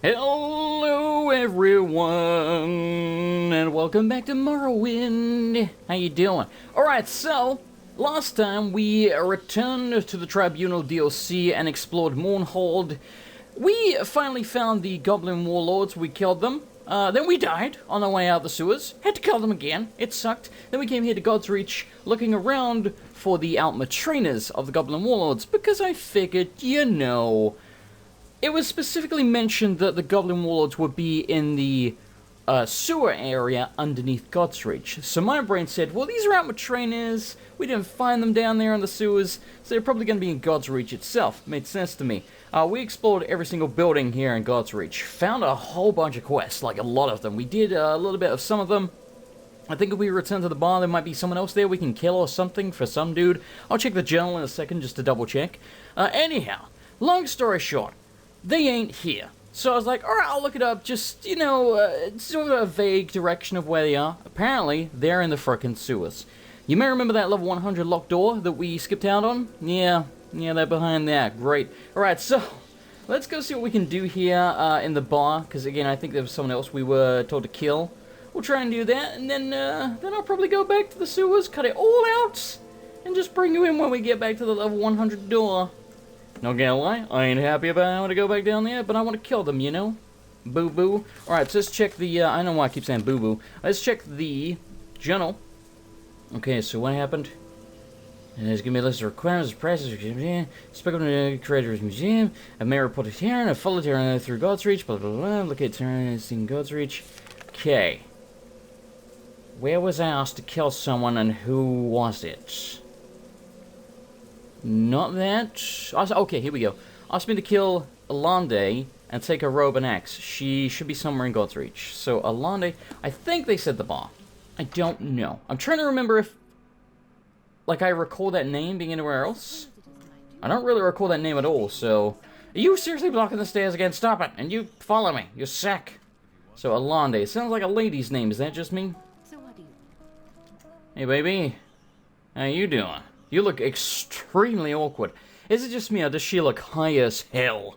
Hello everyone, and welcome back to Morrowind. How you doing? Alright, so, last time we returned to the Tribunal DLC and explored Mournhold. We finally found the Goblin Warlords, we killed them. Then we died on our way out the sewers. Had to kill them again, it sucked. Then we came here to God's Reach, looking around for the Altmer trainers of the Goblin Warlords, because I figured, you know... It was specifically mentioned that the Goblin Warlords would be in the sewer area underneath God's Reach. So my brain said, well, these are Altmer trainers. We didn't find them down there in the sewers, so they're probably going to be in God's Reach itself. Made sense to me. We explored every single building here in God's Reach. Found a whole bunch of quests, like a lot of them. We did a little bit of some of them. I think if we return to the bar, there might be someone else there we can kill or something for some dude. I'll check the journal in a second just to double check. Anyhow, long story short. They ain't here. So I was like, alright, I'll look it up, just, you know, sort of a vague direction of where they are. Apparently, they're in the frickin' sewers. You may remember that level 100 locked door that we skipped out on? Yeah, they're behind there. Great. Alright, so, let's go see what we can do here in the bar, because again, I think there was someone else we were told to kill. We'll try and do that, and then I'll probably go back to the sewers, cut it all out, and just bring you in when we get back to the level 100 door. Not gonna lie, I ain't happy about having to go back down there, but I want to kill them, you know? Boo-boo. Alright, so let's check the, I don't know why I keep saying boo-boo. Let's check the journal. Okay, so what happened? And there's gonna be a list of requirements, prices, speak up to the Creator's Museum, a mayor reported here, and a full terrain through God's Reach, blah, blah, blah, look at terrain in God's Reach. Okay. Where was I asked to kill someone, and who was it? Not that. Okay, here we go. Asked me to kill Alande and take her robe and axe. She should be somewhere in God's Reach. So, Alande, I think they said the bar. I don't know. I'm trying to remember if, like, I recall that name being anywhere else. I don't really recall that name at all, so... Are you seriously blocking the stairs again? Stop it! And you follow me. You sack. So, Alande. It sounds like a lady's name. Is that just me? Hey, baby. How you doing? You look extremely awkward. Is it just me, or does she look high as hell?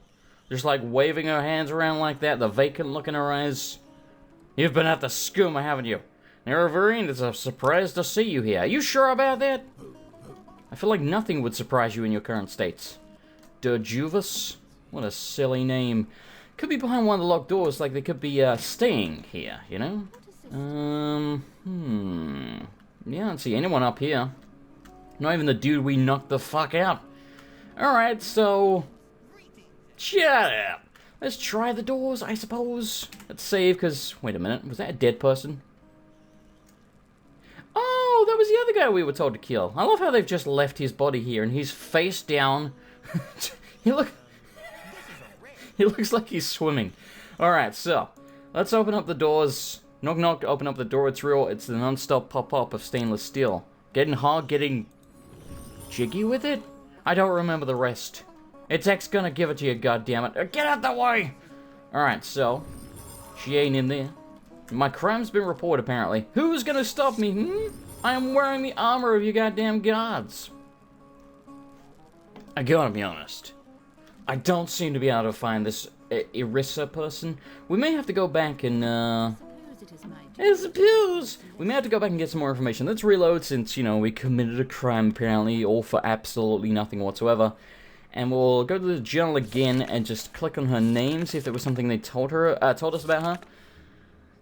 Just like waving her hands around like that, the vacant look in her eyes. You've been at the skooma, haven't you? Nerevarine, it's a surprise to see you here. Are you sure about that? I feel like nothing would surprise you in your current states. Derjuvus? What a silly name. Could be behind one of the locked doors, like they could be staying here, you know? Yeah, I don't see anyone up here. Not even the dude we knocked the fuck out. Alright, so... Shut up! Let's try the doors, I suppose. Let's save, because... Wait a minute, was that a dead person? Oh, that was the other guy we were told to kill. I love how they've just left his body here, and he's face down. He looks like he's swimming. Alright, so... Let's open up the doors. Knock knock, open up the door, it's real. It's the non-stop pop-up of stainless steel. Getting hard, getting... jiggy with it? I don't remember the rest. It's X gonna give it to you, goddammit. Get out the way! Alright, so. She ain't in there. My crime's been reported, apparently. Who's gonna stop me, I am wearing the armor of you goddamn gods. I gotta be honest. I don't seem to be able to find this Irissa person. We may have to go back and, I suppose we may have to go back and get some more information. Let's reload since, you know, we committed a crime apparently, all for absolutely nothing whatsoever. And we'll go to the journal again and just click on her name, see if there was something they told us about her.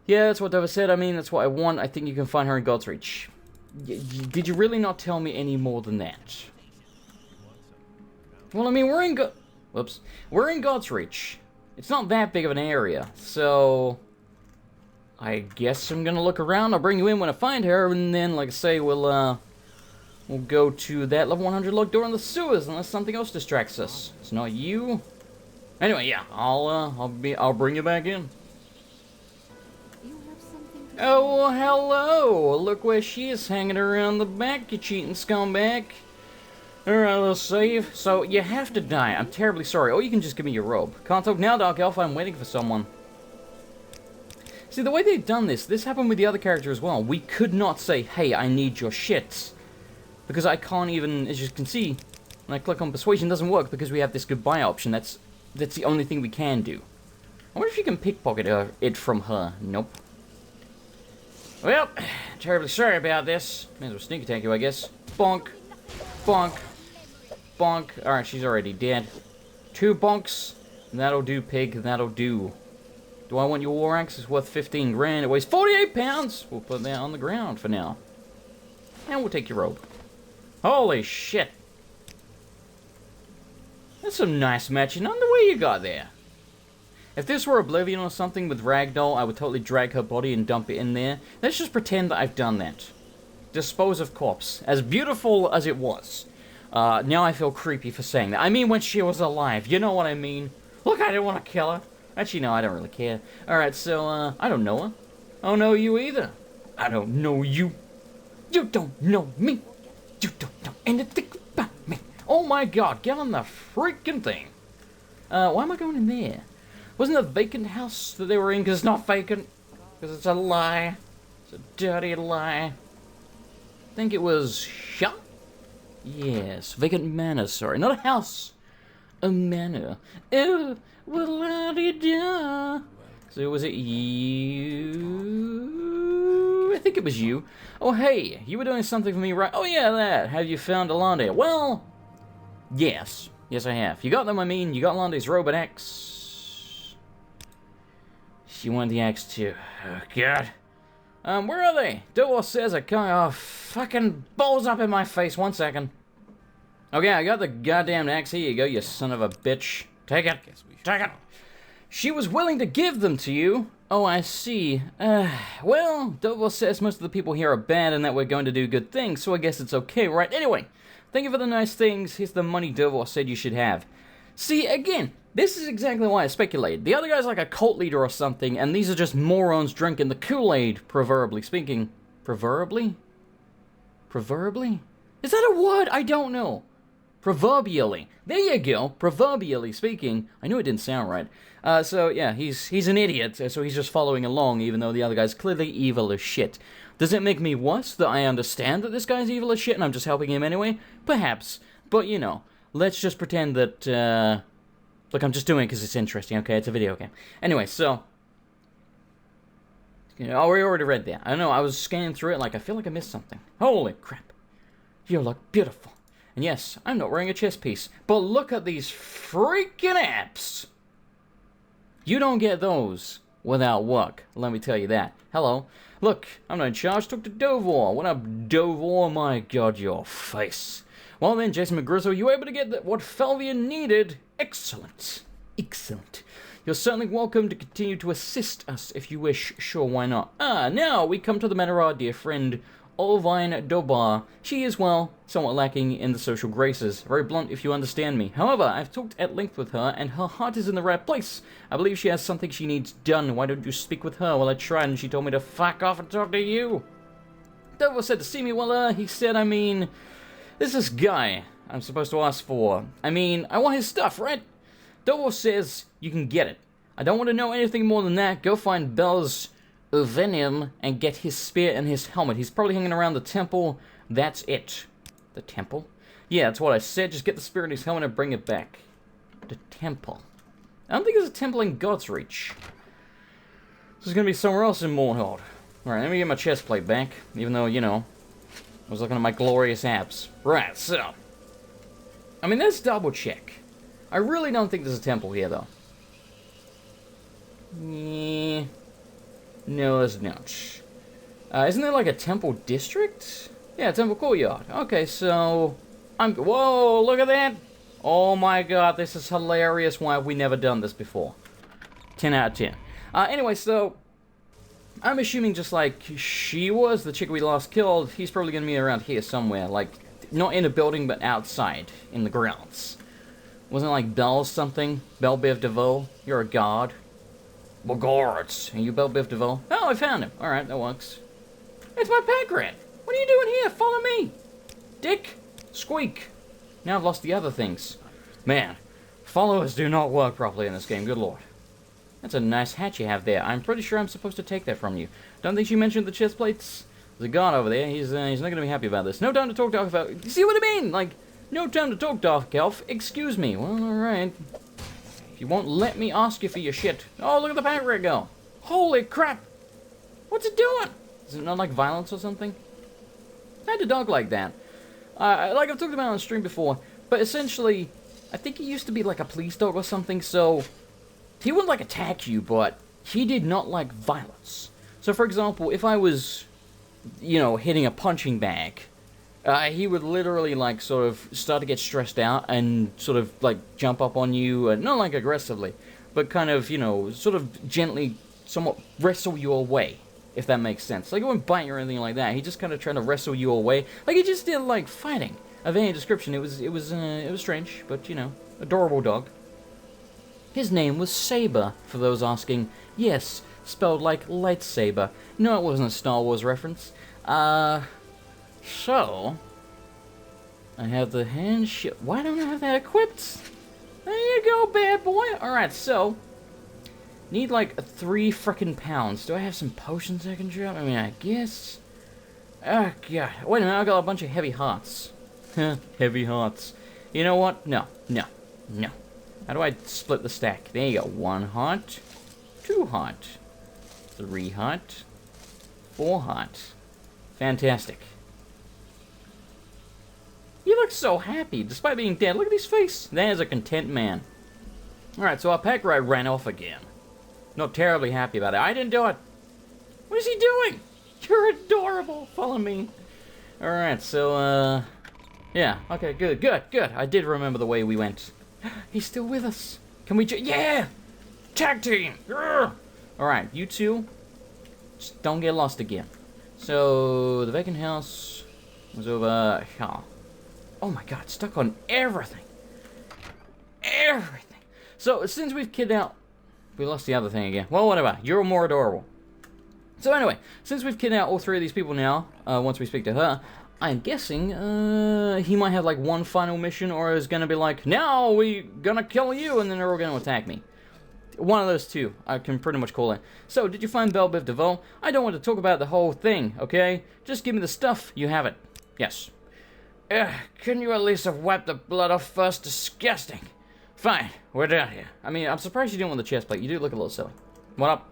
Yeah, that's what Dover said. I mean, that's what I want. I think you can find her in God's Reach. Did you really not tell me any more than that? Well, I mean, we're in God's Reach. It's not that big of an area, so... I guess I'm gonna look around. I'll bring you in when I find her, and then, like I say, we'll go to that level 100 locked door in the sewers, unless something else distracts us. It's not you. Anyway, yeah, I'll bring you back in. Oh, hello! Look where she is hanging around the back, you cheating scumbag. Alright, let's save. So, you have to die. I'm terribly sorry. Or you can just give me your robe. Can't talk now, Dark Elf. I'm waiting for someone. See, the way they've done this happened with the other character as well. We could not say, hey, I need your shit. Because I can't even, as you can see, when I click on Persuasion, it doesn't work because we have this goodbye option. That's the only thing we can do. I wonder if you can pickpocket it from her. Nope. Well, terribly sorry about this. May as well sneak attack you, I guess. Bonk. Bonk. Bonk. Alright, she's already dead. 2 bonks. That'll do, pig. That'll do. Do I want your war axe? It's worth 15 grand. It weighs 48 pounds. We'll put that on the ground for now. And we'll take your robe. Holy shit. That's some nice matching underwear you got there. If this were Oblivion or something with Ragdoll, I would totally drag her body and dump it in there. Let's just pretend that I've done that. Dispose of corpse. As beautiful as it was. Now I feel creepy for saying that. I mean when she was alive. You know what I mean? Look, I didn't want to kill her. Actually, no, I don't really care. Alright, so, I don't know her. I don't know you either. I don't know you. You don't know me. You don't know anything about me. Oh my god, get on the freaking thing. Why am I going in there? Wasn't it a vacant house that they were in? Because it's not vacant. Because it's a lie. It's a dirty lie. I think it was shut? Yes, vacant manor, sorry. Not a house. A manor. Oh, well, la-di-da. So was it you? I think it was you. Oh, hey, you were doing something for me, right? Oh, yeah, that. Have you found Alande? Well, yes. Yes, I have. You got them, I mean. You got Alande's robot axe. She wanted the axe, too. Oh, God. Where are they? Door says I can't. Oh, fucking balls up in my face. 1 second. Okay, I got the goddamn axe. Here you go, you son of a bitch. Take it. Take it. She was willing to give them to you. Oh, I see. Well, Dovo says most of the people here are bad and that we're going to do good things, so I guess it's okay, right? Anyway, thank you for the nice things. Here's the money Dovo said you should have. See, again, this is exactly why I speculated. The other guy's like a cult leader or something, and these are just morons drinking the Kool-Aid, proverbially speaking. Proverbially? Proverbially? Is that a word? I don't know. Proverbially. There you go. Proverbially speaking. I knew it didn't sound right. So, yeah, he's an idiot, so he's just following along, even though the other guy's clearly evil as shit. Does it make me worse that I understand that this guy's evil as shit and I'm just helping him anyway? Perhaps. But, you know, let's just pretend that, look, I'm just doing it because it's interesting, okay? It's a video game. Anyway, so... You know, we already read that. I don't know, I was scanning through it like, I feel like I missed something. Holy crap. You look beautiful. And yes, I'm not wearing a chest piece. But look at these freaking apps. You don't get those without work. Let me tell you that. Hello. Look, I'm not in charge. Talk to Dovor. What up, Dovor? My god, your face. Well then, Jason McGrizzle, you able to get what Felvia needed? Excellent. Excellent. You're certainly welcome to continue to assist us if you wish. Sure, why not? Now we come to the matter of our dear friend, Olvine Dobar. She is, well, somewhat lacking in the social graces. Very blunt, if you understand me. However, I've talked at length with her, and her heart is in the right place. I believe she has something she needs done. Why don't you speak with her? Well, I tried, and she told me to fuck off and talk to you. Dover said to see me. Well, he said, I mean, there's this guy I'm supposed to ask for. I mean, I want his stuff, right? Dover says you can get it. I don't want to know anything more than that. Go find Bel's Venom and get his spear and his helmet. He's probably hanging around the temple. That's it. The temple? Yeah, that's what I said. Just get the spear and his helmet and bring it back. The temple. I don't think there's a temple in God's Reach. This is going to be somewhere else in Morrowind. Alright, let me get my chest plate back. Even though, you know, I was looking at my glorious apps. Right, so. I mean, let's double check. I really don't think there's a temple here, though. Yeah. No, there's not. Isn't there like a temple district? Yeah, temple courtyard. Okay, so... Whoa, look at that! Oh my god, this is hilarious. Why have we never done this before? 10 out of 10. Anyway, so... I'm assuming just like she was, the chick we last killed, he's probably gonna be around here somewhere. Like, not in a building, but outside, in the grounds. Wasn't it like Bell something? Bell Biv DeVoe? You're a god. Well, guards. And you Bell Biv DeVoe? Oh, I found him. Alright, that works. It's my pack rat. What are you doing here? Follow me. Dick. Squeak. Now I've lost the other things. Man, followers do not work properly in this game. Good lord. That's a nice hat you have there. I'm pretty sure I'm supposed to take that from you. Don't think you mentioned the chest plates? There's a guard over there. He's not going to be happy about this. No time to talk, Dark Elf. You see what I mean? Like, no time to talk, Dark Elf. Excuse me. Well, alright. If you won't let me ask you for your shit. Oh, look at the pack rat go. Holy crap. What's it doing? Is it not like violence or something? I had a dog like that. Like I've talked about on stream before, but essentially, I think he used to be like a police dog or something, so he wouldn't like attack you, but he did not like violence. So for example, if I was, you know, hitting a punching bag, he would literally like sort of start to get stressed out and sort of like jump up on you, not like aggressively, but kind of, you know, sort of gently somewhat wrestle you away, if that makes sense. Like, he wouldn't bite you or anything like that. He just kind of tried to wrestle you away. Like, he just did like fighting of any description. It was strange, but you know, adorable dog. His name was Saber, for those asking. Yes, spelled like lightsaber. No, it wasn't a Star Wars reference. So I have the hand shit. Why don't I have that equipped? There you go, bad boy. Alright, so need like 3 frickin' pounds. Do I have some potions I can drop? I mean, I guess. Oh, God. Wait a minute, I got a bunch of heavy hearts. Heavy hearts. You know what? No. How do I split the stack? There you go. 1 heart. 2 heart. 3 heart. 4 heart. Fantastic. You look so happy, despite being dead. Look at his face. There's a content man. Alright, so our pack rat ran off again. Not terribly happy about it. I didn't do it. What is he doing? You're adorable. Follow me. Alright, so, yeah. Okay, good. I did remember the way we went. He's still with us. Can we yeah! Tag team! Alright, you two, just don't get lost again. So, the vacant house was over here. Oh my god, stuck on everything. Everything. So, since we've kidnapped out... We lost the other thing again. Well, whatever. You're more adorable. So anyway, since we've kidnapped out all 3 of these people now, once we speak to her, I'm guessing, he might have like one final mission, or is gonna be like, now we gonna kill you, and then they're all gonna attack me. One of those two, I can pretty much call it. So, did you find Belle Biv DeVoe? I don't want to talk about the whole thing, okay? Just give me the stuff, you have it. Yes. Couldn't you at least have wiped the blood off first? Disgusting. Fine, we're down here. I mean, I'm surprised you didn't want the chest plate. You do look a little silly. What up?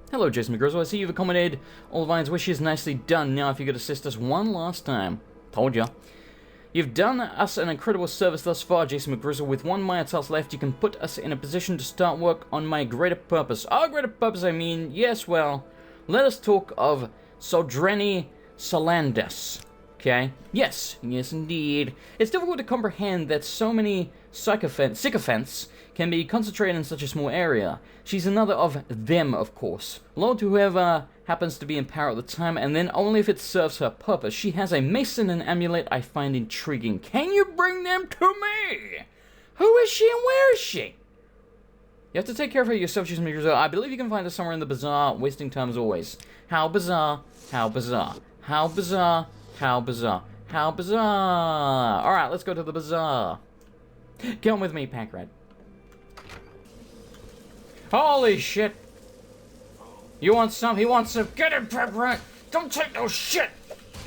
Hello, Jason McGrizzle. I see you've accommodated all of Vine's wishes. Nicely done. Now, if you could assist us one last time. Told ya. You've done us an incredible service thus far, Jason McGrizzle. With 1 minor task left, you can put us in a position to start work on my greater purpose. Our greater purpose, I mean, yes, well, let us talk of Sodreni Salandus. Okay? Yes, indeed. It's difficult to comprehend that so many sycophants can be concentrated in such a small area. She's another of them, of course. Lord to whoever happens to be in power at the time, and then only if it serves her purpose. She has a mason and amulet I find intriguing. Can you bring them to me? Who is she and where is she? You have to take care of her yourself, Jason McGrizzle. I believe you can find her somewhere in the bazaar, wasting time as always. How bizarre, how bizarre, how bizarre, how bizarre, how bizarre. Alright, let's go to the bazaar. Come with me, pack rat. Holy shit. You want some? He wants some. Get him, pack rat. Don't take no shit.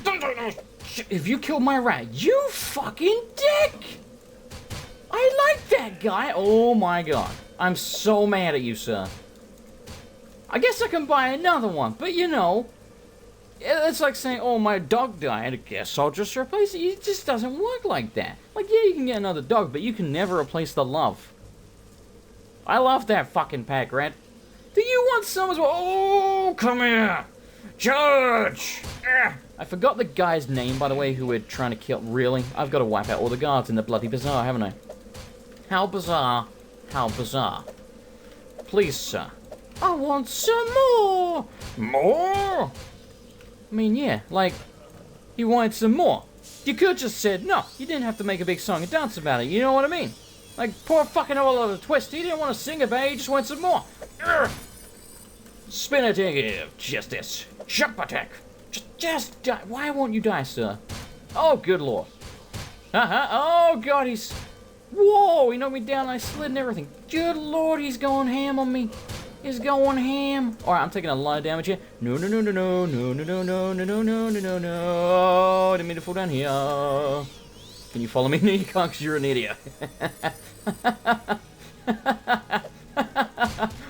Don't take no shit. If you killed my rat, you fucking dick. I like that guy. Oh my god. I'm so mad at you, sir. I guess I can buy another one, but you know, it's like saying, oh, my dog died, I guess I'll just replace it. It just doesn't work like that. Like, yeah, you can get another dog, but you can never replace the love. I love that fucking pack rat. Do you want some as well? Oh, come here. Judge. I forgot the guy's name, by the way, who we're trying to kill. Really? I've got to wipe out all the guards in the bloody bazaar, haven't I? How bizarre. How bizarre. Please, sir. I want some more. More? I mean, yeah, like, he wanted some more. You could just said no. You didn't have to make a big song and dance about it, you know what I mean? Like, poor fucking Oliver Twist, he didn't want to sing about it, he just wanted some more. Spin attack of justice. Jump attack. Just die. Why won't you die, sir? Oh, good lord. Oh, God, he's... Whoa, he knocked me down, I slid and everything. Good lord, he's going ham on me. He's going ham. Alright, I'm taking a lot of damage here. No. I didn't mean to fall down here. Can you follow me? No, you can't because you're an idiot.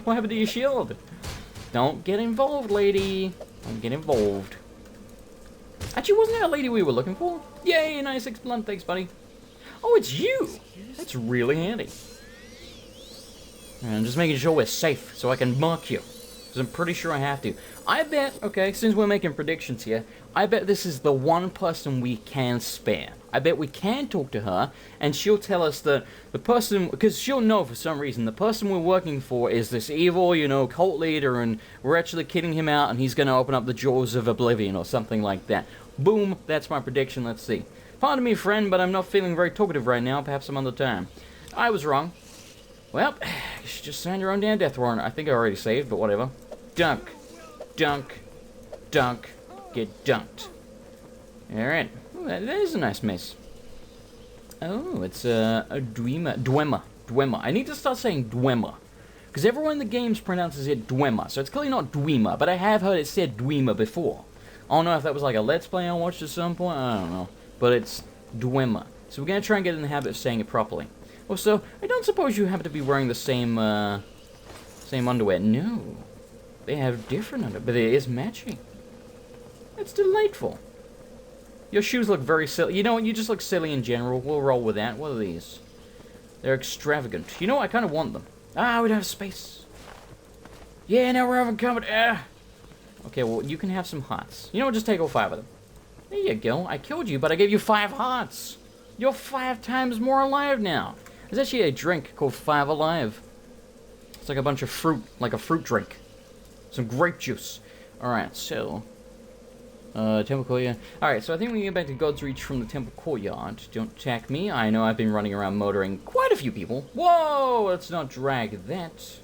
What happened to your shield? Don't get involved, lady. Don't get involved. Actually, wasn't that a lady we were looking for? Yay, nice blunt, thanks, buddy. Oh, it's you. That's really handy. And I'm just making sure we're safe so I can mark you. Because I'm pretty sure I have to. I bet, okay, since we're making predictions here, I bet this is the one person we can spare. I bet we can talk to her, and she'll tell us that the person, because she'll know for some reason, the person we're working for is this evil, you know, cult leader, and we're actually kidding him out, and he's going to open up the jaws of oblivion or something like that. Boom, that's my prediction, let's see. Pardon me, friend, but I'm not feeling very talkative right now, perhaps some other time. I was wrong. Well, you should just sign your own damn death warrant. I think I already saved, but whatever. Dunk. Dunk. Dunk. Get dunked. Alright. That is a nice mess. Oh, it's a Dwemer. Dwemer. I need to start saying Dwemer. Because everyone in the games pronounces it Dwemer. So it's clearly not Dwemer, but I have heard it said Dwemer before. I don't know if that was like a Let's Play I watched at some point. I don't know. But it's Dwemer. So we're going to try and get in the habit of saying it properly. Also, I don't suppose you happen to be wearing the same underwear. No. They have different underwear, but it is matching. That's delightful. Your shoes look very silly. You know what? You just look silly in general. We'll roll with that. What are these? They're extravagant. You know what? I kind of want them. Ah, we don't have space. Yeah, now we're having company. Okay, well, you can have some hearts. You know what? Just take all 5 of them. There you go. I killed you, but I gave you 5 hearts. You're 5 times more alive now. There's actually a drink called 5 Alive. It's like a bunch of fruit, like a fruit drink. Some grape juice. Alright, so... Temple Courtyard. Alright, so I think we can get back to God's Reach from the Temple Courtyard. Don't attack me. I know I've been running around motoring quite a few people. Whoa! Let's not drag that.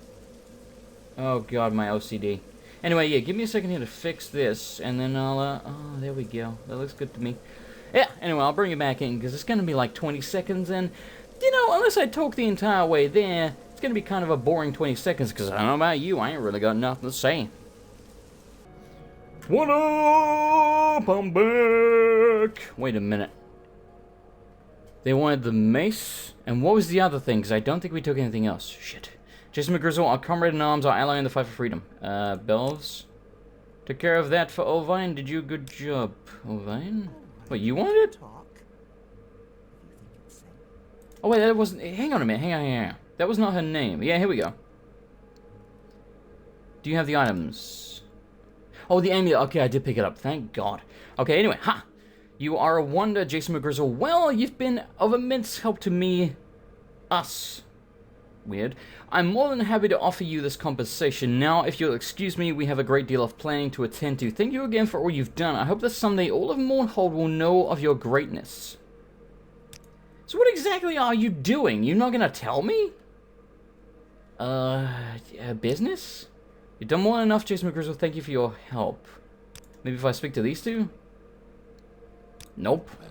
Oh god, my OCD. Anyway, yeah, give me a second here to fix this, and then I'll, oh, there we go. That looks good to me. Yeah, anyway, I'll bring it back in, because it's going to be like 20 seconds, and, you know, unless I talk the entire way there, it's going to be kind of a boring 20 seconds, because I don't know about you, I ain't really got nothing to say. What up? I'm back! Wait a minute. They wanted the mace, and what was the other thing, because I don't think we took anything else. Shit. Jason McGrizzle, our comrade in arms, our ally in the fight for freedom. Bells? Took care of that for Ovine, did you? Good job. Ovine? Wait, you wanted it? Oh wait, that wasn't... Hang on a minute, hang on. That was not her name. Yeah, here we go. Do you have the items? Oh, the amulet. Okay, I did pick it up. Thank God. Okay, anyway, ha! You are a wonder, Jason McGrizzle. Well, you've been of immense help to me. Us. Weird. I'm more than happy to offer you this compensation. Now, if you'll excuse me, we have a great deal of planning to attend to. Thank you again for all you've done. I hope that someday all of Mournhold will know of your greatness. So what exactly are you doing? You're not gonna tell me? Business? You've done more than enough, Jason McGrizzle. Thank you for your help. Maybe if I speak to these two? Nope. Well,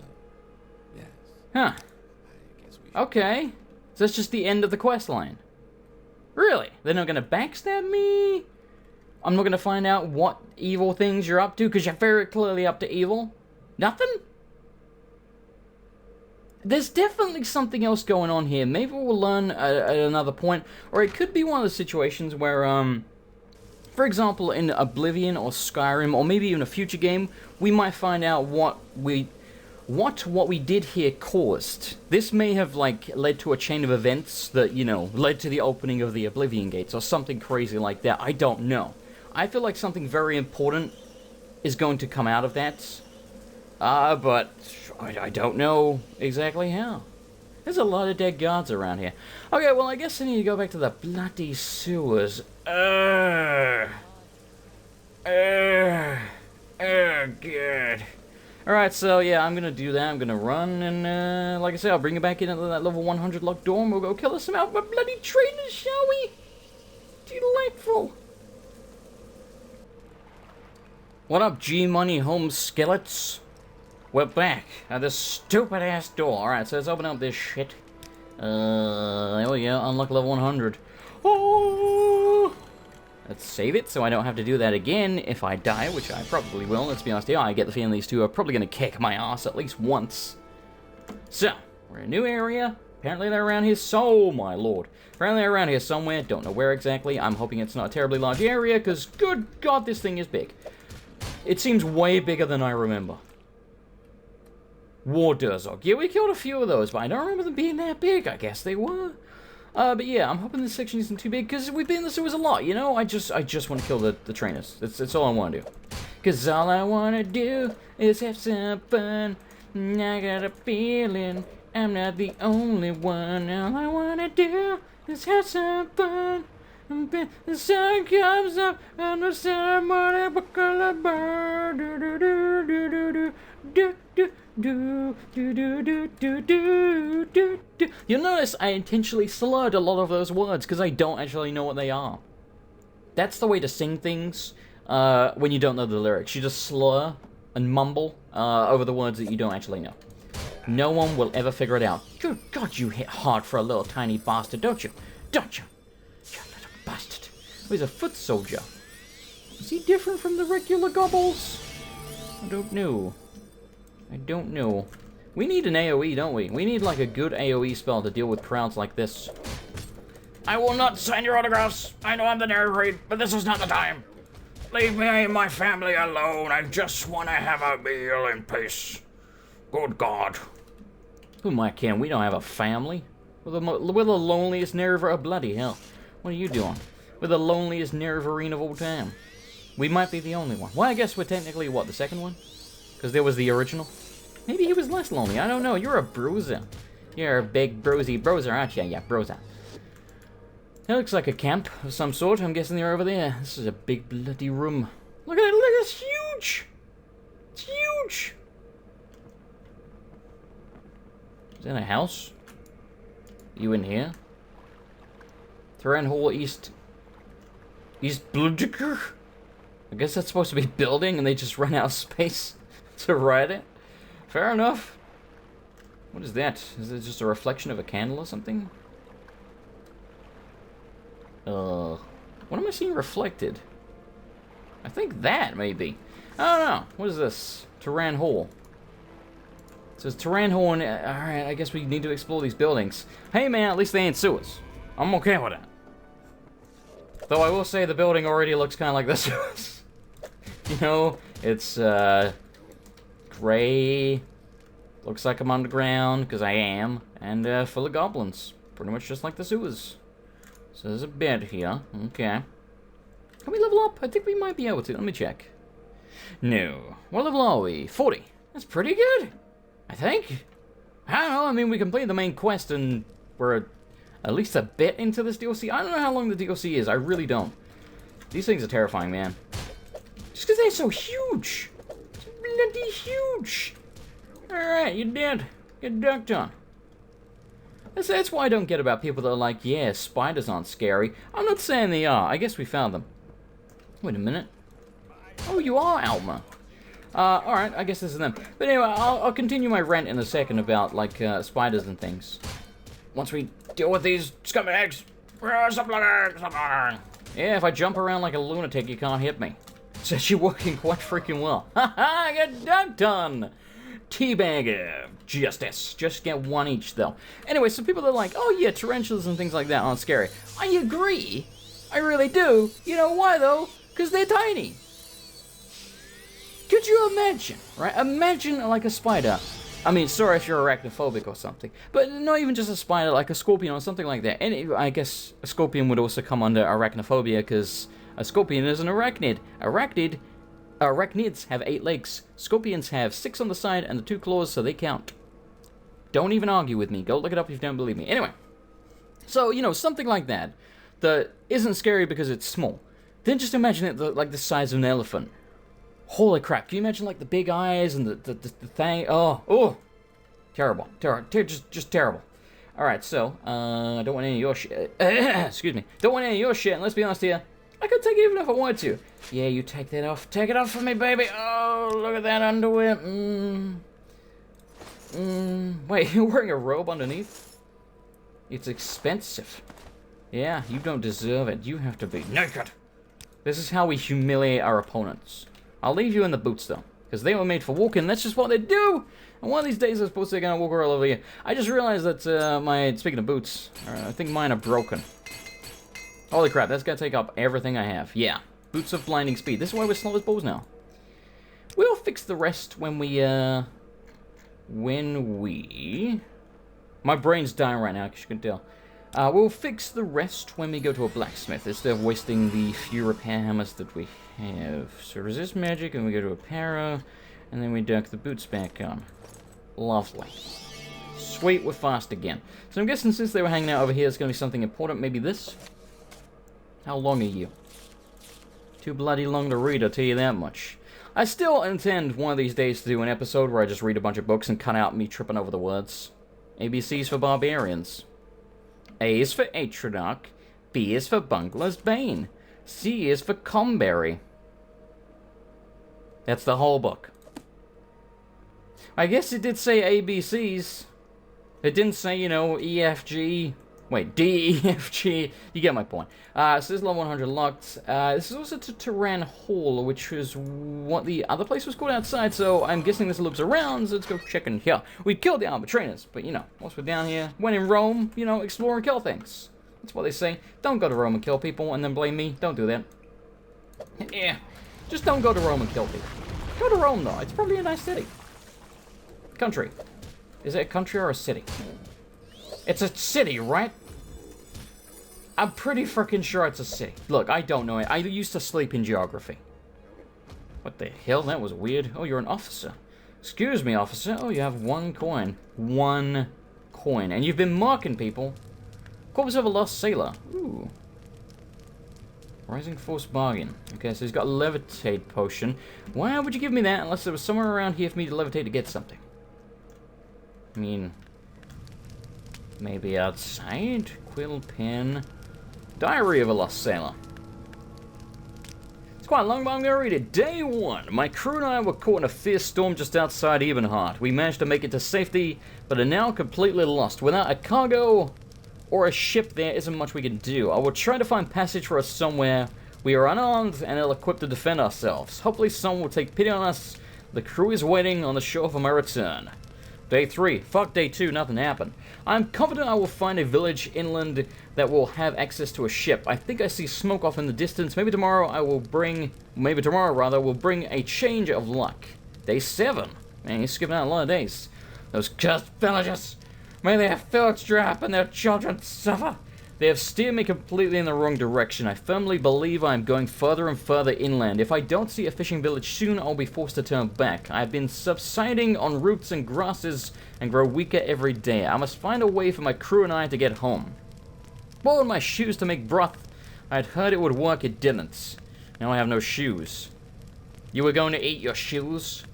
yes. Huh. I guess we should. Okay. So that's just the end of the quest line. Really? They're not gonna backstab me? I'm not gonna find out what evil things you're up to, because you're very clearly up to evil? Nothing? There's definitely something else going on here. Maybe we'll learn at another point, or it could be one of the situations where, for example, in Oblivion or Skyrim, or maybe even a future game, we might find out what we did here caused. This may have, like, led to a chain of events that, you know, led to the opening of the Oblivion Gates, or something crazy like that. I don't know. I feel like something very important is going to come out of that. But I don't know exactly how. There's a lot of dead guards around here. Okay, well, I guess I need to go back to the bloody sewers. God. Alright, so yeah, I'm gonna do that. I'm gonna run, and like I said, I'll bring you back into that level 100 locked door, and we'll go kill us some out with bloody trainers, shall we? Delightful. What up, G-Money home skellets? We're back at this stupid-ass door. Alright, so let's open up this shit. There we go, unlock level 100. Oh! Let's save it so I don't have to do that again if I die, which I probably will. Let's be honest here, I get the feeling these two are probably going to kick my ass at least once. So, we're in a new area, Apparently they're around here. So, my lord. Apparently they're around here somewhere. Don't know where exactly. I'm hoping it's not a terribly large area, because, good God, this thing is big. It seems way bigger than I remember. War Durzog. Yeah, we killed a few of those, but I don't remember them being that big. I guess they were. But yeah, I'm hoping this section isn't too big, because we've been in the sewers a lot, you know? I just want to kill the trainers. That's all I want to do. Because all I want to do is have some fun. I got a feeling I'm not the only one. All I want to do is have some fun. The sun comes up and the ceremony buckle a bird. You'll notice I intentionally slurred a lot of those words because I don't actually know what they are. That's the way to sing things when you don't know the lyrics. You just slur and mumble over the words that you don't actually know. No one will ever figure it out. Good God, you hit hard for a little tiny bastard, don't you? Don't you? You little bastard. Oh, he's a foot soldier. Is he different from the regular gobbles? I don't know. I don't know. We need an AoE, don't we? We need like a good AoE spell to deal with crowds like this. I will not sign your autographs. I know I'm the narrator, but this is not the time. Leave me and my family alone. I just want to have a meal in peace. Good God. Who am I kidding? We don't have a family. We're the loneliest nerver of bloody hell. What are you doing? We're the loneliest nerverine of all time. We might be the only one. Well, I guess we're technically, what, the second one? Because there was the original. Maybe he was less lonely. I don't know. You're a bruiser. You're a big bruisey bruiser, aren't you? Yeah, bruiser. That looks like a camp of some sort. I'm guessing they're over there. This is a big bloody room. Look at it. Look, it's huge. It's huge. Is that a house? You in here? Terran Hall East Bludger? I guess that's supposed to be building and they just run out of space to write it. Fair enough. What is that? Is it just a reflection of a candle or something? What am I seeing reflected? I think that, maybe. I don't know. What is this? Terran Hall. It says Terran Hall, and alright, I guess we need to explore these buildings. Hey man, at least they ain't sewers. I'm okay with that. Though I will say the building already looks kind of like the sewers. You know, it's, gray. Looks like I'm underground, because I am. And, full of goblins. Pretty much just like the sewers. So there's a bed here. Okay. Can we level up? I think we might be able to. Let me check. No. What level are we? 40. That's pretty good. I think. I don't know. I mean, we completed the main quest and we're at least a bit into this DLC. I don't know how long the DLC is. I really don't. These things are terrifying, man. Just because they're so huge. Bloody huge. Alright, you're dead. Get dunked on. That's why I don't get about people that are like, yeah, spiders aren't scary. I'm not saying they are. I guess we found them. Wait a minute. Oh, you are Altmer. Alright, I guess this is them. But anyway, I'll continue my rant in a second about, like, spiders and things. Once we deal with these scumbags. Yeah, if I jump around like a lunatic, you can't hit me. It's actually working quite freaking well. Haha, I got dunked on! Teabagger. Justice. Just get one each, though. Anyway, so people are like, oh yeah, tarantulas and things like that aren't scary. I agree. I really do. You know why, though? Because they're tiny. Could you imagine, right? Imagine, like, a spider. I mean, sorry if you're arachnophobic or something. But not even just a spider, like a scorpion or something like that. And I guess a scorpion would also come under arachnophobia, because a scorpion is an arachnid. Arachnids have 8 legs. Scorpions have 6 on the side and the 2 claws, so they count. Don't even argue with me. Go look it up if you don't believe me. Anyway. So, you know, something like that. That isn't scary because it's small. Then just imagine it like the size of an elephant. Holy crap. Can you imagine, like, the big eyes and the thing? Oh. Terrible. Just terrible. Alright, so, I don't want any of your shit. Excuse me. Don't want any of your shit, and let's be honest here. I could take it even if I wanted to. Yeah, you take that off. Take it off for me, baby. Oh, look at that underwear. Wait, you're wearing a robe underneath? It's expensive. Yeah, you don't deserve it. You have to be naked. This is how we humiliate our opponents. I'll leave you in the boots, though. Because they were made for walking, that's just what they do! And one of these days I suppose they're gonna walk all over here. I just realized that speaking of boots, I think mine are broken. Holy crap, that's gonna take up everything I have. Yeah, boots of blinding speed. This is why we're slow as bows now. We'll fix the rest when we, my brain's dying right now, because you can tell. We'll fix the rest when we go to a blacksmith, instead of wasting the few repair hammers that we have. So resist magic, and we go to a para, and then we duck the boots back on. Lovely. Sweet, we're fast again. So I'm guessing since they were hanging out over here, it's going to be something important. Maybe this? How long are you? Too bloody long to read, I'll tell you that much. I still intend one of these days to do an episode where I just read a bunch of books and cut out me tripping over the words. ABC's for barbarians. A is for Atrodoc. B is for Bungler's Bane. C is for Comberry. That's the whole book. I guess it did say ABCs. It didn't say, you know, EFG. Wait, D, E, F, G. You get my point. So this is level 100 locked. This is also to Turan Hall, which is what the other place was called outside, so I'm guessing this loops around, so let's go check in here. We killed the armor trainers, but, you know, once we're down here, when in Rome, you know, explore and kill things. That's what they say. Don't go to Rome and kill people and then blame me. Don't do that. Yeah, just don't go to Rome and kill people. Go to Rome, though. It's probably a nice city. Country. Is it a country or a city? It's a city, right? I'm pretty freaking sure it's a city. Look, I don't know it. I used to sleep in geography. What the hell? That was weird. Oh, you're an officer. Excuse me, officer. Oh, you have 1 coin. 1 coin. And you've been marking people. Corpse of a lost sailor. Ooh. Rising Force bargain. Okay, so he's got a levitate potion. Why would you give me that unless there was somewhere around here for me to levitate to get something? I mean, maybe outside? Quill pen. Diary of a Lost Sailor. It's quite long, but I'm gonna read it. Day 1. My crew and I were caught in a fierce storm just outside Ebenheart. We managed to make it to safety, but are now completely lost. Without a cargo or a ship, there isn't much we can do. I will try to find passage for us somewhere. We are unarmed and ill-equipped to defend ourselves. Hopefully someone will take pity on us. The crew is waiting on the shore for my return. Day 3. Fuck day 2, nothing happened. I'm confident I will find a village inland that will have access to a ship. I think I see smoke off in the distance. Maybe tomorrow we'll bring a change of luck. Day 7. Man, he's skipping out a lot of days. Those cursed villagers. May their fields dry up and their children suffer. They have steered me completely in the wrong direction. I firmly believe I am going further and further inland. If I don't see a fishing village soon, I'll be forced to turn back. I have been subsiding on roots and grasses and grow weaker every day. I must find a way for my crew and I to get home. Boiled my shoes to make broth. I had heard it would work, it didn't. Now I have no shoes. You were going to eat your shoes?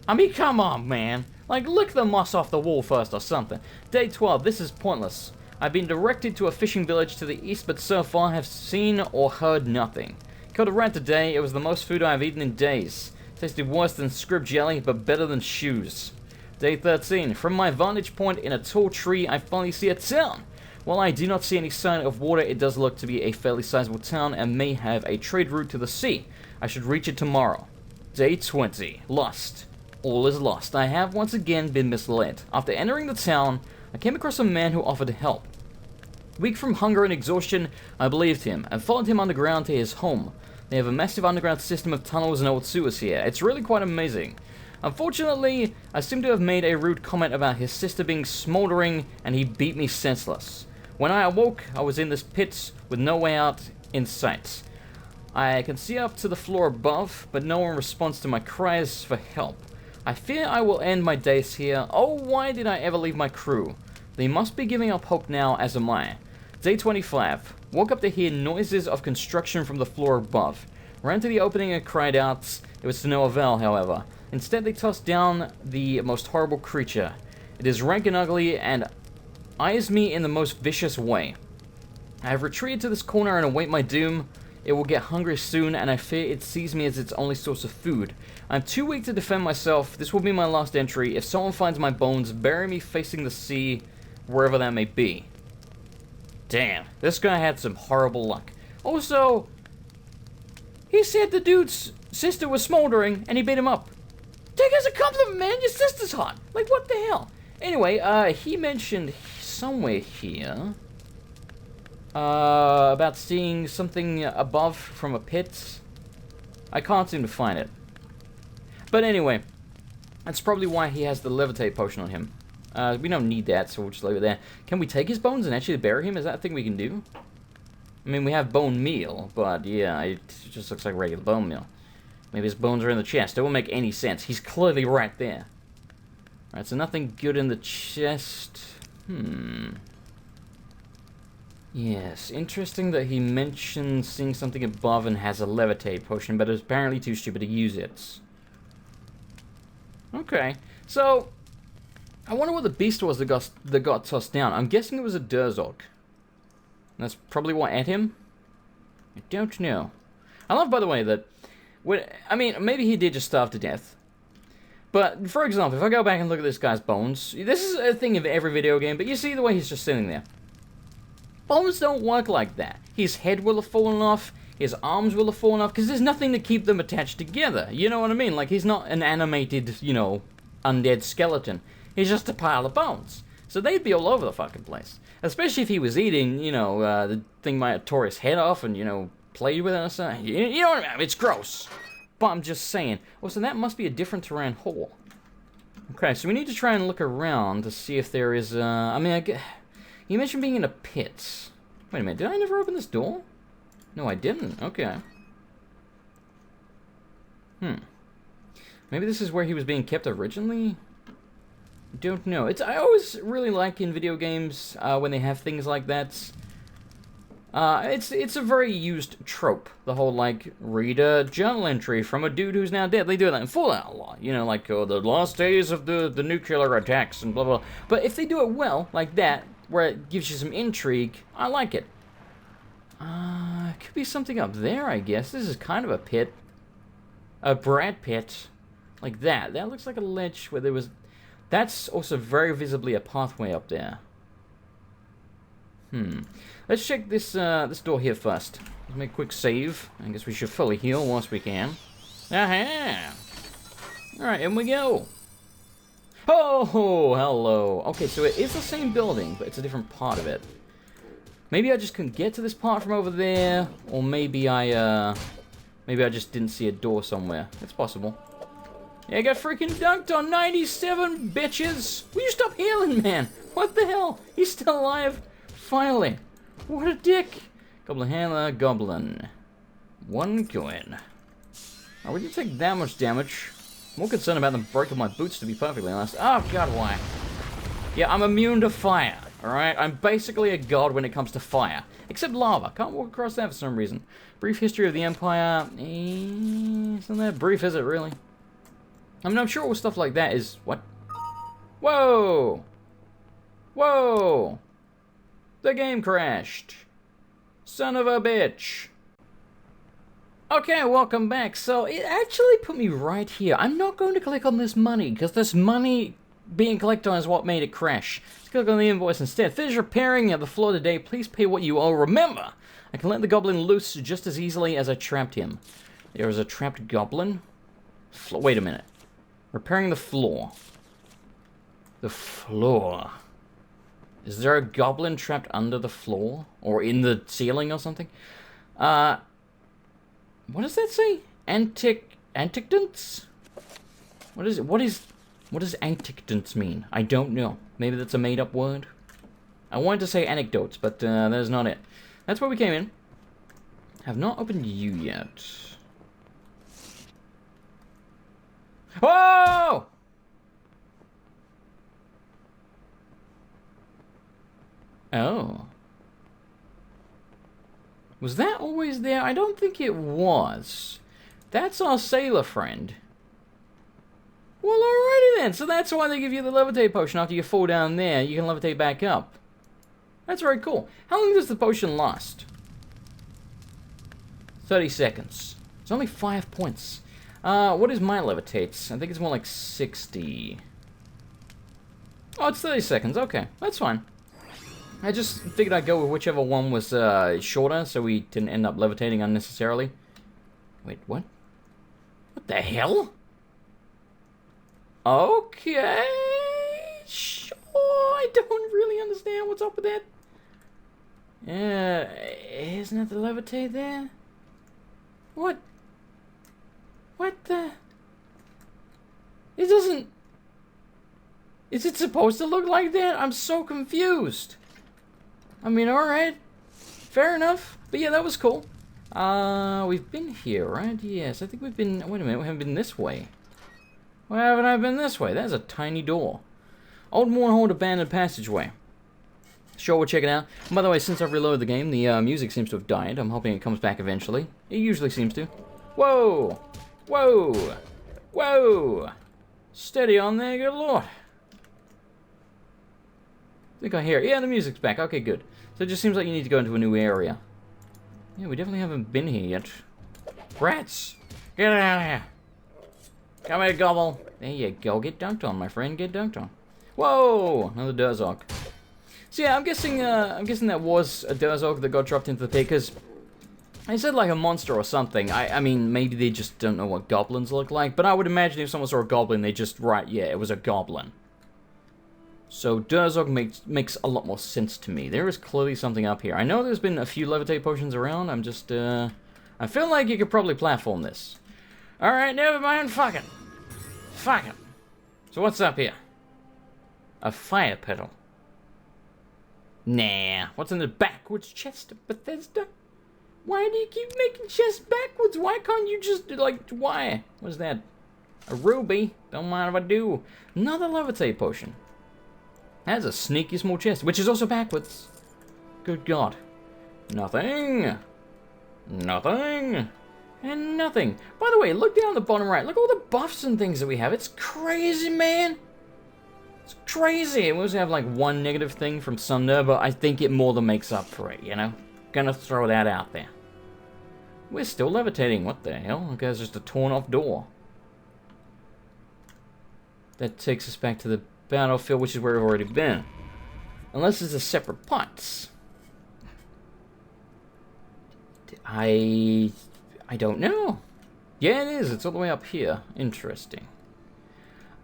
I mean, come on, man. Like, lick the moss off the wall first or something. Day 12, this is pointless. I've been directed to a fishing village to the east, but so far have seen or heard nothing. Killed a rat today. It was the most food I have eaten in days. Tasted worse than scrib jelly, but better than shoes. Day 13. From my vantage point in a tall tree, I finally see a town. While I do not see any sign of water, it does look to be a fairly sizable town and may have a trade route to the sea. I should reach it tomorrow. Day 20. Lost. All is lost. I have once again been misled. After entering the town, I came across a man who offered help. Weak from hunger and exhaustion, I believed him, and followed him underground to his home. They have a massive underground system of tunnels and old sewers here. It's really quite amazing. Unfortunately, I seem to have made a rude comment about his sister being smoldering, and he beat me senseless. When I awoke, I was in this pit with no way out in sight. I can see up to the floor above, but no one responds to my cries for help. I fear I will end my days here. Oh, why did I ever leave my crew? They must be giving up hope now, as am I. Day 25. Woke up to hear noises of construction from the floor above. Ran to the opening and cried out. It was to no avail, however. Instead, they tossed down the most horrible creature. It is rank and ugly and eyes me in the most vicious way. I have retreated to this corner and await my doom. It will get hungry soon, and I fear it sees me as its only source of food. I'm too weak to defend myself. This will be my last entry. If someone finds my bones, bury me facing the sea, wherever that may be. Damn, this guy had some horrible luck. Also, he said the dude's sister was smoldering, and he beat him up. Take it as a compliment, man. Your sister's hot. Like, what the hell? Anyway, he mentioned somewhere here about seeing something above from a pit. I can't seem to find it. But anyway, that's probably why he has the levitate potion on him. We don't need that, so we'll just leave it there. Can we take his bones and actually bury him? Is that a thing we can do? I mean, we have bone meal, but yeah, it just looks like regular bone meal. Maybe his bones are in the chest. It won't make any sense. He's clearly right there. Alright, so nothing good in the chest. Yes, interesting that he mentioned seeing something above and has a levitate potion, but is apparently too stupid to use it. Okay, so I wonder what the beast was that got tossed down. I'm guessing it was a Durzog. That's probably what ate him. I don't know. I love, by the way, that I mean, maybe he did just starve to death. But, for example, if I go back and look at this guy's bones, this is a thing of every video game, but you see the way he's just sitting there. Bones don't work like that. His head will have fallen off, his arms will have fallen off, because there's nothing to keep them attached together. You know what I mean? Like, he's not an animated, you know, undead skeleton. He's just a pile of bones. So they'd be all over the fucking place. Especially if he was eating, you know, the thing might have tore his head off and, you know, played with it or something. You know what I mean? It's gross. But I'm just saying. Oh, so that must be a different terrain hall. Okay, so we need to try and look around to see if there is, I mean, you mentioned being in a pit. Wait a minute, did I never open this door? No, I didn't. Okay. Maybe this is where he was being kept originally? Don't know. I always really like in video games when they have things like that. It's a very used trope. The whole, like, read a journal entry from a dude who's now dead. They do that in Fallout a lot. You know, like, the last days of the nuclear attacks and blah, blah, blah. But if they do it well, like that, where it gives you some intrigue, I like it. Could be something up there, I guess. This is kind of a pit. A Brad pit. Like that. That looks like a ledge where there was... That's also very visibly a pathway up there. Let's check this this door here first. Let's make a quick save. I guess we should fully heal once we can. Aha! Alright, in we go. Oh, hello. Okay, so it is the same building, but it's a different part of it. Maybe I just couldn't get to this part from over there, or maybe I just didn't see a door somewhere. It's possible. Yeah, I got freaking dunked on 97, bitches! Will you stop healing, man? What the hell? He's still alive? Finally. What a dick. Goblin handler, goblin. 1 coin. Oh, we didn't take that much damage. More concerned about them breaking my boots, to be perfectly honest. Oh, God, why? Yeah, I'm immune to fire, alright? I'm basically a god when it comes to fire. Except lava. Can't walk across that for some reason. Brief history of the Empire. Isn't that brief, is it, really? I mean, I'm sure all stuff like that is... What? Whoa! Whoa! The game crashed. Son of a bitch. Okay, welcome back. So, it actually put me right here. I'm not going to click on this money, because this money being collected on is what made it crash. Let's click on the invoice instead. Finish repairing the floor today. Please pay what you owe. Remember, I can let the goblin loose just as easily as I trapped him. There is a trapped goblin? Wait a minute. Repairing the floor. The floor. Is there a goblin trapped under the floor? Or in the ceiling or something? What does that say? Anticdents? What is it? What does anticdents mean? I don't know. Maybe that's a made-up word? I wanted to say anecdotes, but that is not it. That's where we came in. Have not opened you yet. Oh! Oh. Was that always there? I don't think it was. That's our sailor friend. Well, alrighty then. So that's why they give you the levitate potion. After you fall down there, you can levitate back up. That's very cool. How long does the potion last? 30 seconds. It's only 5 points. What is my levitates? I think it's more like 60. Oh, it's 30 seconds. Okay, that's fine. I just figured I'd go with whichever one was shorter, so we didn't end up levitating unnecessarily. Wait, what? What the hell? Okay. Sure. I don't really understand what's up with that. Isn't it the levitate there? What? What the? It doesn't... Is it supposed to look like that? I'm so confused. I mean, alright. Fair enough. But yeah, that was cool. We've been here, right? Yes, I think we've been... Wait a minute, we haven't been this way. Why haven't I been this way? That's a tiny door. Old Morrowind abandoned passageway. Sure, we'll check it out. And by the way, since I've reloaded the game, the music seems to have died. I'm hoping it comes back eventually. It usually seems to. Whoa! Whoa! Whoa! Steady on there, good lord. I think I hear it. Yeah, the music's back. Okay, good. So it just seems like you need to go into a new area. Yeah, we definitely haven't been here yet. Rats! Get out of here! Come here, Gobble! There you go. Get dunked on, my friend. Get dunked on. Whoa! Another Durzog. So yeah, I'm guessing that was a Durzog that got dropped into the pit, because I said like a monster or something. I mean, maybe they just don't know what goblins look like, but I would imagine if someone saw a goblin, they just, right, yeah, it was a goblin. So Durzog makes a lot more sense to me. There is clearly something up here. I know there's been a few levitate potions around. I'm just, I feel like you could probably platform this. Alright, never mind, fuck it. Fuck it. So what's up here? A fire pedal. Nah. What's in the backwards chest of Bethesda? Why do you keep making chests backwards? Why can't you just, like, why? What's that? A ruby? Don't mind if I do. Another levitate potion. That's a sneaky small chest, which is also backwards. Good God. Nothing. Nothing. And nothing. By the way, look down the bottom right. Look at all the buffs and things that we have. It's crazy, man. It's crazy. We also have like one negative thing from Sunder, but I think it more than makes up for it, you know? Gonna throw that out there. We're still levitating. What the hell? Okay, there's just a torn off door. That takes us back to the battlefield, which is where we've already been. Unless it's a separate parts. I don't know. Yeah, it is. It's all the way up here. Interesting.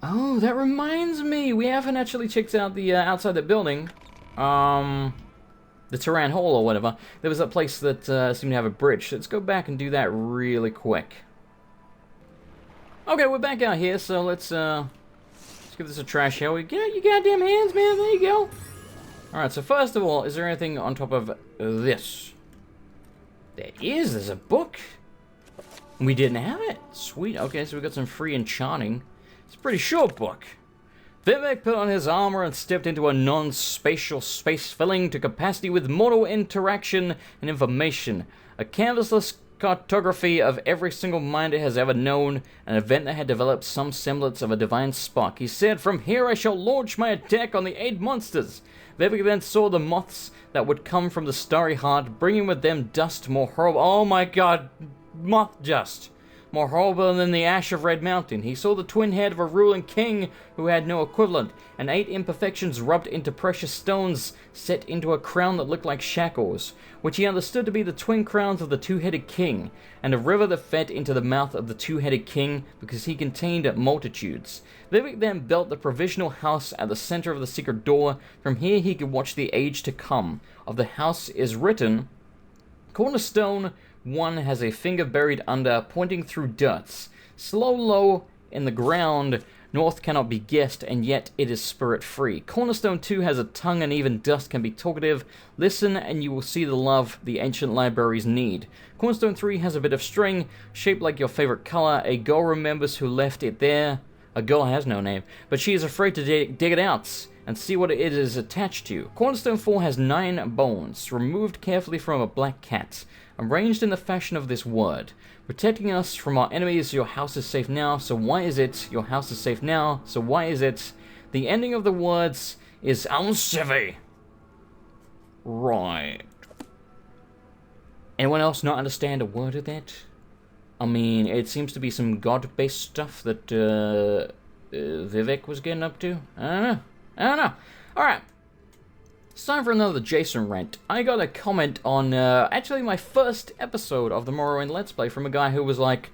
Oh, that reminds me. We haven't actually checked out the outside the building. The Turan Hall or whatever. There was that place that seemed to have a bridge. Let's go back and do that really quick. Okay, we're back out here, so let's give this a trash here. Get out your goddamn hands, man. There you go. Alright, so first of all, is there anything on top of this? There is. There's a book. We didn't have it. Sweet. Okay, so we got some free enchanting. It's a pretty short book. Vivek put on his armor and stepped into a non-spatial space filling to capacity with mortal interaction and information. A canvasless cartography of every single mind it has ever known, an event that had developed some semblance of a divine spark. He said, "From here I shall launch my attack on the 8 monsters." Vivek then saw the moths that would come from the starry heart, bringing with them dust more horrible. Oh my god, moth dust. More horrible than the ash of Red Mountain. He saw the twin head of a ruling king who had no equivalent, and 8 imperfections rubbed into precious stones set into a crown that looked like shackles, which he understood to be the twin crowns of the two-headed king, and a river that fed into the mouth of the two-headed king because he contained multitudes. Vivek then built the provisional house at the center of the secret door. From here he could watch the age to come. Of the house is written, Cornerstone 1 has a finger buried under, pointing through dirt. Slow low in the ground, north cannot be guessed, and yet it is spirit-free. Cornerstone 2 has a tongue, and even dust can be talkative. Listen, and you will see the love the ancient libraries need. Cornerstone 3 has a bit of string, shaped like your favorite color. A girl remembers who left it there. A girl has no name, but she is afraid to dig it out and see what it is attached to. Cornerstone 4 has 9 bones, removed carefully from a black cat, arranged in the fashion of this word. Protecting us from our enemies, your house is safe now, so why is it? Your house is safe now, so why is it? The ending of the words is uncivvy. Right. Anyone else not understand a word of that? I mean, it seems to be some god-based stuff that Vivek was getting up to. I don't know. Alright. It's time for another Jason rant. I got a comment on, actually my first episode of the Morrowind Let's Play from a guy who was like,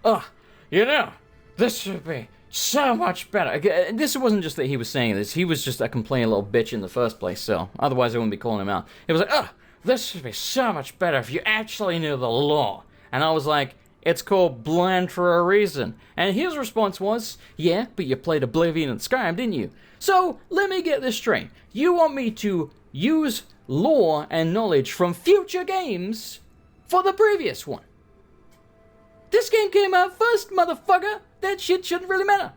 you know, this should be So much better. Okay, this wasn't just that he was saying this. He was just a complaining little bitch in the first place, so otherwise I wouldn't be calling him out. He was like, oh, this would be so much better if you actually knew the law. And I was like, it's called blind for a reason. And his response was, yeah, but you played Oblivion and Skyrim, didn't you? So, let me get this straight. You want me to use lore and knowledge from future games for the previous one? This game came out first, motherfucker! That shit shouldn't really matter.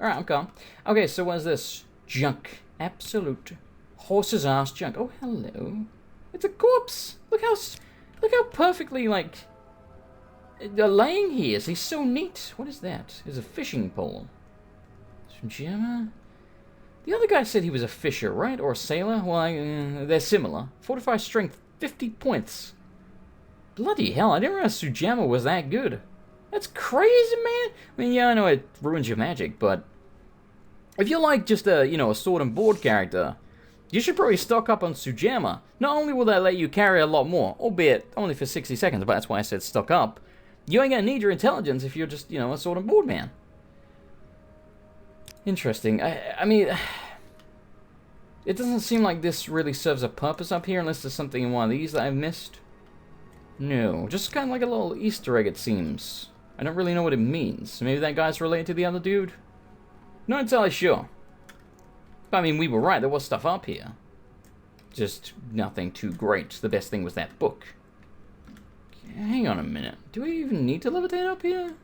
Alright, I'm calm. Okay, so what's this? Junk. Absolute horse's ass junk. Oh, hello. It's a corpse. Look how perfectly, like, laying he is. He's so neat. What is that? It's a fishing pole. Some jammer. The other guy said he was a fisher, right? Or a sailor? Well, they're similar. Fortified strength, 50 points. Bloody hell, I didn't realize Sujamma was that good. That's crazy, man. I mean, yeah, I know it ruins your magic, but if you're like just a, you know, a sword and board character, you should probably stock up on Sujamma. Not only will that let you carry a lot more, albeit only for 60 seconds, but that's why I said stock up, you ain't gonna need your intelligence if you're just, you know, a sword and board man. Interesting. I mean, it doesn't seem like this really serves a purpose up here unless there's something in one of these that I've missed. No, just kind of like a little Easter egg, it seems. I don't really know what it means. Maybe that guy's related to the other dude? Not entirely sure. But I mean, we were right, there was stuff up here. Just nothing too great. The best thing was that book. Hang on a minute. Do I even need to levitate up here?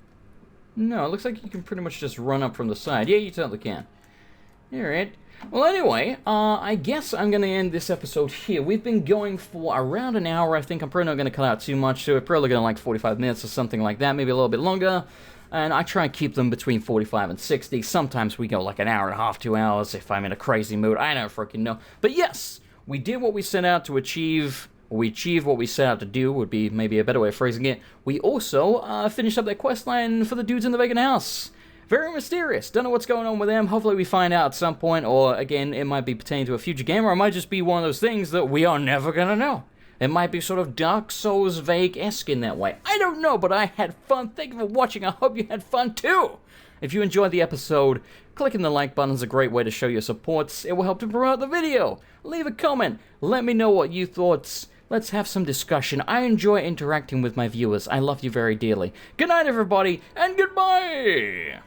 No, it looks like you can pretty much just run up from the side. Yeah, you totally can. Alright. Well, anyway, I guess I'm going to end this episode here. We've been going for around an hour, I think. I'm probably not going to cut out too much, so we're probably going to like 45 minutes or something like that, maybe a little bit longer. And I try and keep them between 45 and 60. Sometimes we go like an hour and a half, 2 hours if I'm in a crazy mood. I don't freaking know. But yes, we did what we set out to achieve. We achieved what we set out to do, would be maybe a better way of phrasing it. We also finished up that quest line for the dudes in the vacant house. Very mysterious. Don't know what's going on with them. Hopefully we find out at some point, or again, it might be pertaining to a future game, or it might just be one of those things that we are never gonna know. It might be sort of Dark Souls vague-esque in that way. I don't know, but I had fun. Thank you for watching. I hope you had fun too. If you enjoyed the episode, clicking the like button is a great way to show your support. It will help to promote the video. Leave a comment. Let me know what you thought. Let's have some discussion. I enjoy interacting with my viewers. I love you very dearly. Good night, everybody, and goodbye!